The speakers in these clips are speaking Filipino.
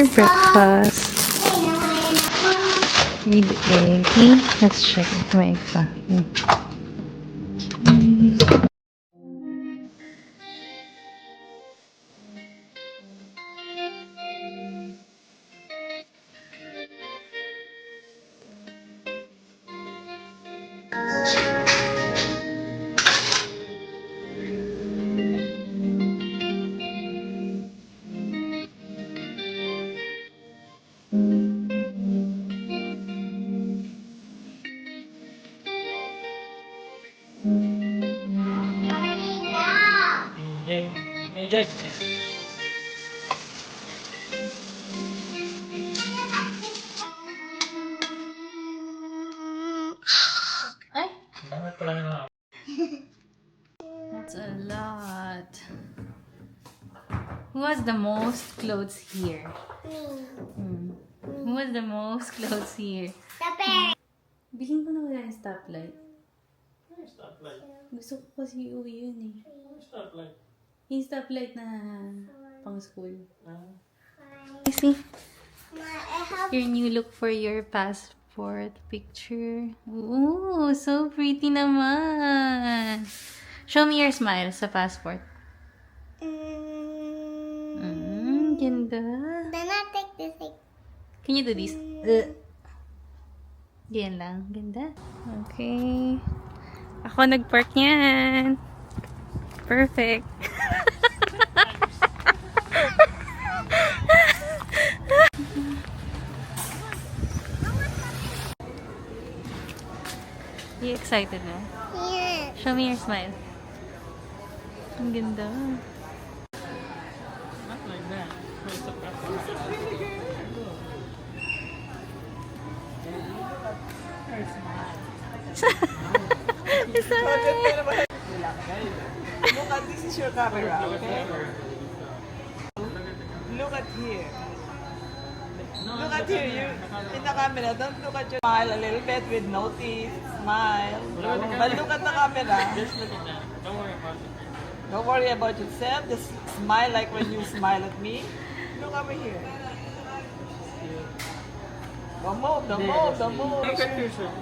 for breakfast. Need egg. Let's check if may egg pa. Ay! That's a lot. Who has the most clothes here? Me. Who has the most clothes here? The bear. Bilhin ko na wala yung stoplight. Stoplight. Gusto ko kasi iuwi yun eh. Stoplight. Yung stoplight na pang school. I See? have Your new look for your passport picture. Ooh, so pretty naman. Show me your smile sa passport. Ganda. Then I take this like Can you do this? Yan lang. Ganda. Okay. Ako nag-park niyan. Perfect. You excited na? yeah. Show me your smile. Ang ganda. Not like that. It's a Look at this is your camera, okay? Look at here. Look at here. You in the camera. Don't look at your smile a little bit with no teeth. Smile. But look at the camera. Just look at that. Don't worry about it. Don't worry about yourself. Just smile like when you smile at me. Look over here. Don't move. Don't move. Don't move. Look at yourself.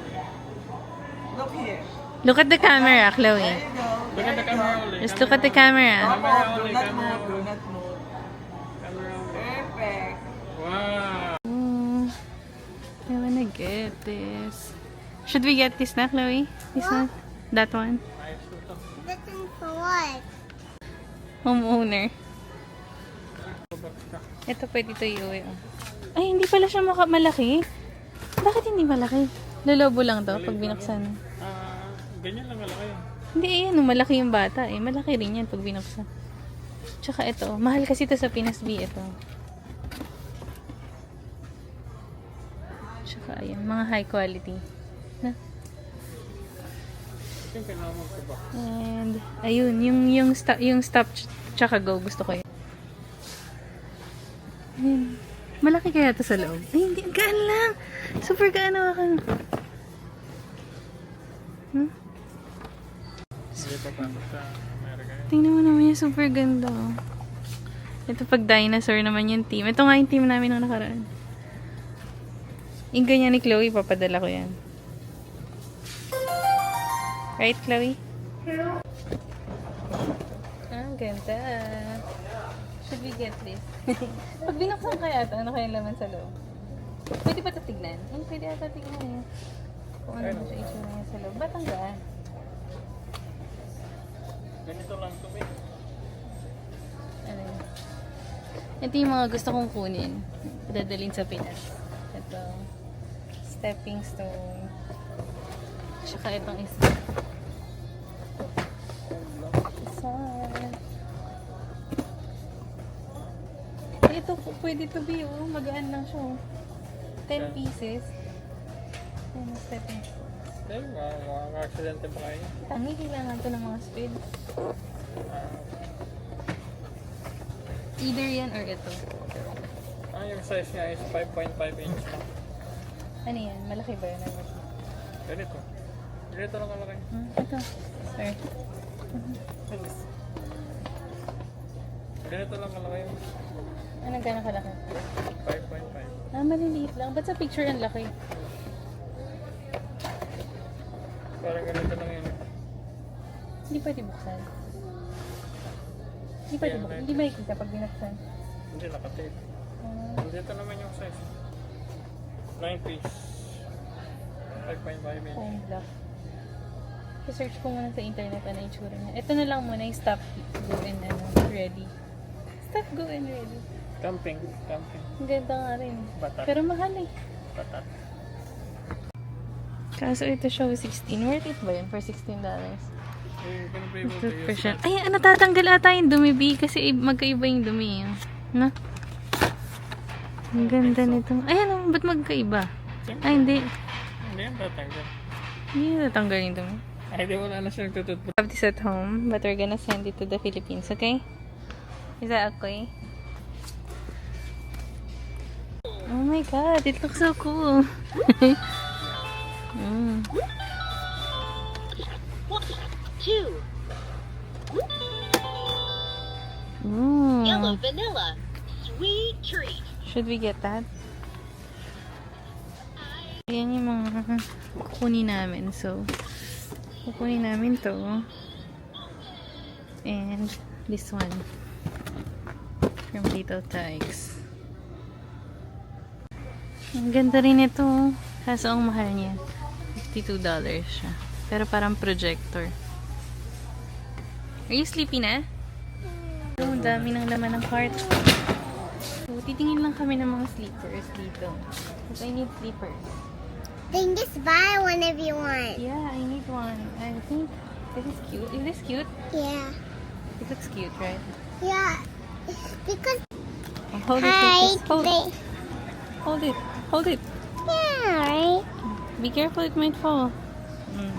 Look here. Look at the camera, Chloe. There you go. Look at the camera only. Just look at the camera. Don't Camera move. Do only, not camera move. Do only. not move. Camera only. Perfect. Wow. I wanna get this. Should we get this na, Chloe? This one? That one? Nice to talk. Looking for what? Homeowner. Ito pwede ito iuwi. Oh. Ay, hindi pala siya malaki. Bakit hindi malaki? Lolobo lang to pag binuksan. Ganyan lang malaki. Hindi, ayan. Malaki yung bata eh. Malaki rin yan pag binuksan. Tsaka ito. Mahal kasi ito sa Pinas B. Ito. Tsaka ayan. Mga high quality. Na? Ito yung kailangan mo sa box. And, ayun. Yung stop tsaka go. Gusto ko yun. Ayan. Malaki kaya ito sa loob. Ay, hindi. Gaan lang. Super gaan ako. Hindi pa pasok sa Amerika yun. Tingnan mo naman yung super ganda. Oh. Ito pag dinosaur naman yung team. Ito nga yung team namin nung nakaraan. Yung ganyan ni Chloe, papadala ko yan. Right, Chloe? Ah, ganda. Should we get this? Pag binuksan kaya ito, ano kaya laman sa loob? Pwede pa ito tignan? Pwede ata tignan eh. Kung ano ba siya itsura niya sa loob. Ba't ang gaan? Ganito lang to eh. Ano yun? Ito yung mga gusto kong kunin. Dadalhin sa Pinas. Ito. Stepping stone. Tsaka itong isa. Isa. Ito, pwede to be oh. Magaan lang siya oh. 10 pieces. Ayan, stepping stone. Then, makaka-accidente pa kayo. Tangi, kailangan to ng mga speed. Either yan or ito. Yung size niya is 5.5 inch lang. Ano yan? Malaki ba yun? Ganito. Ganito lang kalaki. Ito. Sir. Ganito lang kalaki. Anong gano'ng kalaki? 5.5. Ah, maliliit lang. Ba't sa picture ang laki? Parang ganito lang yun. Hindi pwede buksan. Hindi pwede buksan. Hindi makikita pag binuksan. Hindi, nakatape. Dito naman yung size. 9 piece. 5.5 inch. Foam block. I-search ko muna sa internet ano yung itsura niya. Ito na lang muna yung stop, go, and ready. Stop, go, and ready. Camping. Ang ganda nga rin. Batat. Pero mahal eh. Batat. Kaso ito siya 16. Worth it ba yun for $16? Eh, ganun pa yung use. Ay, natatanggal ata yung dumi, B, kasi magkaiba yung dumi. Na? Ang ganda nito. Ay, ano? Ba't magkaiba? Ay, hindi. Hindi yan tatanggal. Hindi natatanggal yung dumi. Ay, di wala na siya nagtututpo. I have this at home, but we're gonna send it to the Philippines, okay? Is that okay? Oh my god, it looks so cool. Mm. 2. Ooh. Yellow vanilla. Sweet treat. Should we get that? Yan yung mga kukunin namin. So, kukunin namin to. And this one. From Little Tikes. Ang ganda rin ito. Kaso ang mahal niya. $52 siya. Pero parang projector. Are you sleepy na? Oh, ang dami ng laman ng cart. So, titingin lang kami ng mga sleepers dito. Because I need sleepers. Then just buy one if you want. Yeah, I need one. I think this is cute. Is this cute? Yeah. It looks cute, right? Yeah. Because Oh, hold it. hi Like this. today. Hold it. Hold it. Yeah, right. Be careful, it might fall. Mm.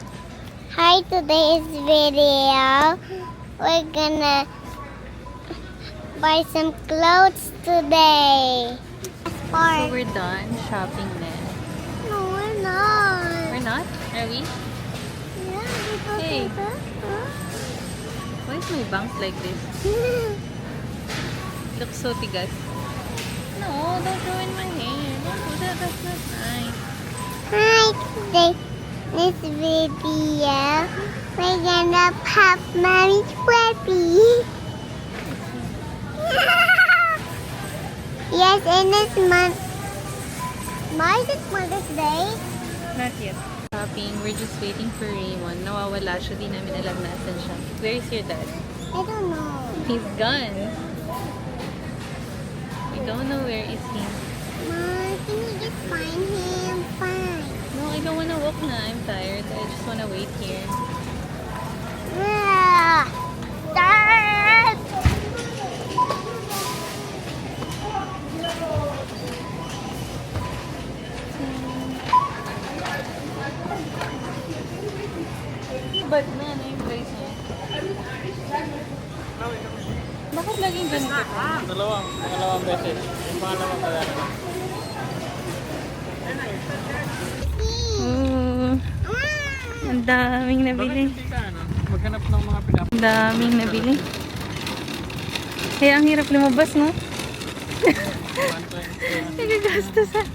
Hi, today's video. We're gonna buy some clothes today. So Park. we're done shopping then. No, we're not. We're not? Are we? Yeah, because Hey. of that. Why is my bangs like this? It looks so tigas. No, don't ruin my hair. Don't do that. That's not nice. Hi, today this video. We're gonna pop Mommy's puppy. Yes, in this month. Why is it Mother's Day? Not yet. Shopping. We're just waiting for Raymond. Nawawala siya. Di namin alam nasan siya. Where is your dad? I don't know. He's gone. We don't know where is he. Mom, can you just find him? Fine. No, I don't wanna walk na. I'm tired. I just wanna wait here. Dad! Ba't na? Ano yung price niya? Bakit laging ganito? Dalawang beses. Yung pangalawang talaga. Ooh, ang daming nabili. Bakit hindi ka maghanap ng mga pinap... Ang daming nabili. Kaya ang hirap lumabas, no? Nagagastos ah.